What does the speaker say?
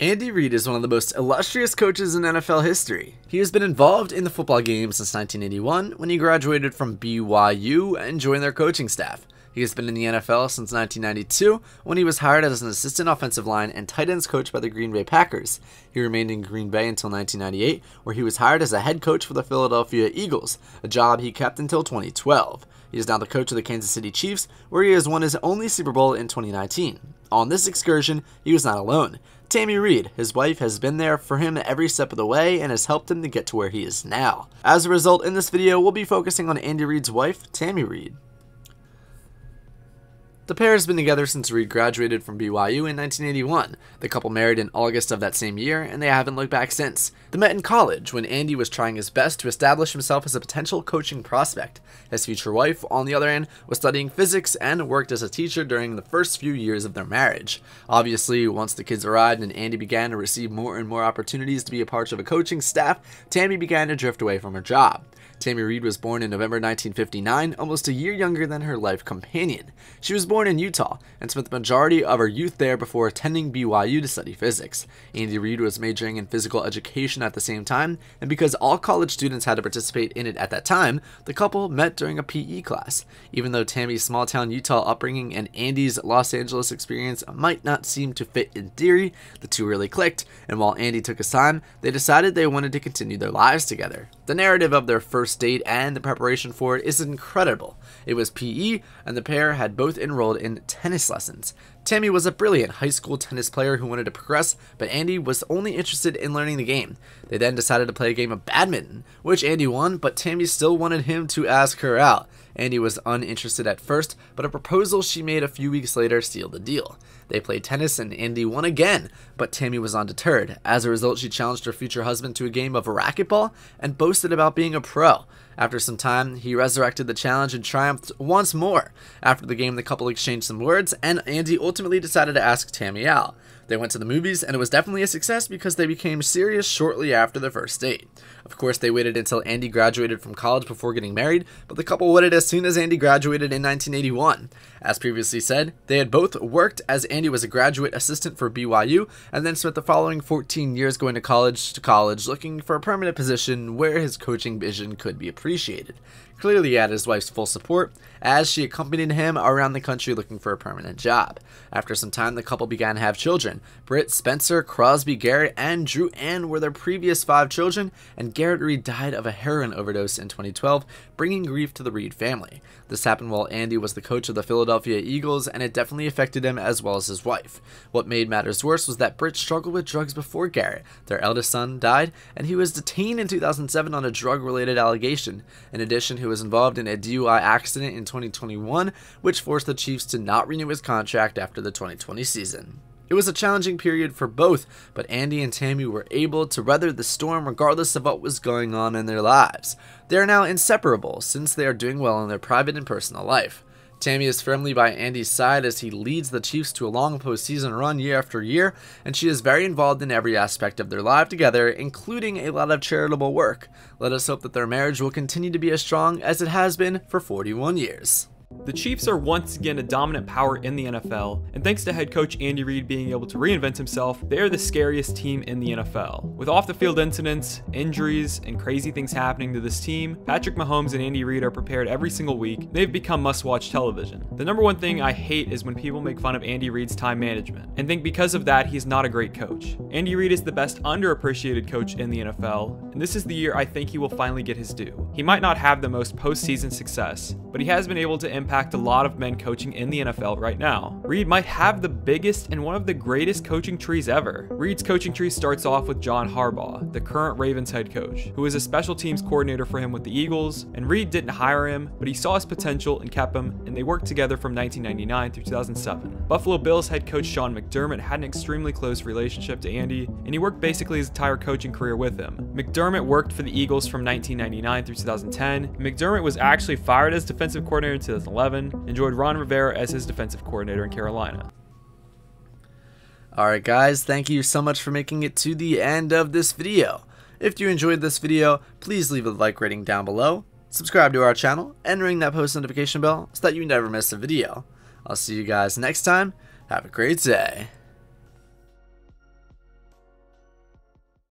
Andy Reid is one of the most illustrious coaches in NFL history. He has been involved in the football game since 1981 when he graduated from BYU and joined their coaching staff. He has been in the NFL since 1992 when he was hired as an assistant offensive line and tight ends coach by the Green Bay Packers. He remained in Green Bay until 1998, where he was hired as a head coach for the Philadelphia Eagles, a job he kept until 2012. He is now the coach of the Kansas City Chiefs, where he has won his only Super Bowl in 2019. On this excursion, he was not alone. Tammy Reid, his wife, has been there for him every step of the way and has helped him to get to where he is now. As a result, in this video, we'll be focusing on Andy Reid's wife, Tammy Reid. The pair has been together since Reid graduated from BYU in 1981. The couple married in August of that same year, and they haven't looked back since. They met in college when Andy was trying his best to establish himself as a potential coaching prospect. His future wife, on the other hand, was studying physics and worked as a teacher during the first few years of their marriage. Obviously, once the kids arrived and Andy began to receive more and more opportunities to be a part of a coaching staff, Tammy began to drift away from her job. Tammy Reid was born in November 1959, almost a year younger than her life companion. She was born in Utah and spent the majority of her youth there before attending BYU to study physics. Andy Reid was majoring in physical education at the same time, and because all college students had to participate in it at that time, the couple met during a PE class. Even though Tammy's small-town Utah upbringing and Andy's Los Angeles experience might not seem to fit in theory, the two really clicked, and while Andy took his time, they decided they wanted to continue their lives together. The narrative of their first date and the preparation for it is incredible. It was PE, and the pair had both enrolled in tennis lessons. Tammy was a brilliant high school tennis player who wanted to progress, but Andy was only interested in learning the game. They then decided to play a game of badminton, which Andy won, but Tammy still wanted him to ask her out. Andy was uninterested at first, but a proposal she made a few weeks later sealed the deal. They played tennis and Andy won again, but Tammy was undeterred. As a result, she challenged her future husband to a game of racquetball and boasted about being a pro. After some time, he resurrected the challenge and triumphed once more. After the game, the couple exchanged some words, and Andy ultimately decided to ask Tammy out. They went to the movies, and it was definitely a success because they became serious shortly after their first date. Of course, they waited until Andy graduated from college before getting married, but the couple wedded as soon as Andy graduated in 1981. As previously said, they had both worked as Andy was a graduate assistant for BYU, and then spent the following 14 years going to college looking for a permanent position where his coaching vision could be appreciated. Clearly he had his wife's full support, as she accompanied him around the country looking for a permanent job. After some time, the couple began to have children. Britt, Spencer, Crosby, Garrett, and Drew Ann were their previous 5 children, and Garrett Reid died of a heroin overdose in 2012, bringing grief to the Reid family. This happened while Andy was the coach of the Philadelphia Eagles, and it definitely affected him as well as his wife. What made matters worse was that Britt struggled with drugs before Garrett. Their eldest son died, and he was detained in 2007 on a drug-related allegation. In addition, he was involved in a DUI accident in 2021, which forced the Chiefs to not renew his contract after the 2020 season. It was a challenging period for both, but Andy and Tammy were able to weather the storm regardless of what was going on in their lives. They are now inseparable since they are doing well in their private and personal life. Tammy is firmly by Andy's side as he leads the Chiefs to a long postseason run year after year, and she is very involved in every aspect of their life together, including a lot of charitable work. Let us hope that their marriage will continue to be as strong as it has been for 41 years. The Chiefs are once again a dominant power in the NFL, and thanks to head coach Andy Reid being able to reinvent himself, they are the scariest team in the NFL. With off-the-field incidents, injuries, and crazy things happening to this team, Patrick Mahomes and Andy Reid are prepared every single week. They've become must-watch television. The number one thing I hate is when people make fun of Andy Reid's time management, and think because of that he's not a great coach. Andy Reid is the best underappreciated coach in the NFL, and this is the year I think he will finally get his due. He might not have the most postseason success, but he has been able to impact a lot of men coaching in the NFL right now. Reid might have the biggest and one of the greatest coaching trees ever. Reid's coaching tree starts off with John Harbaugh, the current Ravens head coach, who is a special teams coordinator for him with the Eagles, and Reid didn't hire him, but he saw his potential and kept him, and they worked together from 1999 through 2007. Buffalo Bills head coach Sean McDermott had an extremely close relationship to Andy, and he worked basically his entire coaching career with him. McDermott worked for the Eagles from 1999 through 2010. McDermott was actually fired as defensive coordinator in 2011, and joined Ron Rivera as his defensive coordinator in Carolina. Alright guys, thank you so much for making it to the end of this video. If you enjoyed this video, please leave a like rating down below, subscribe to our channel, and ring that post notification bell so that you never miss a video. I'll see you guys next time. Have a great day.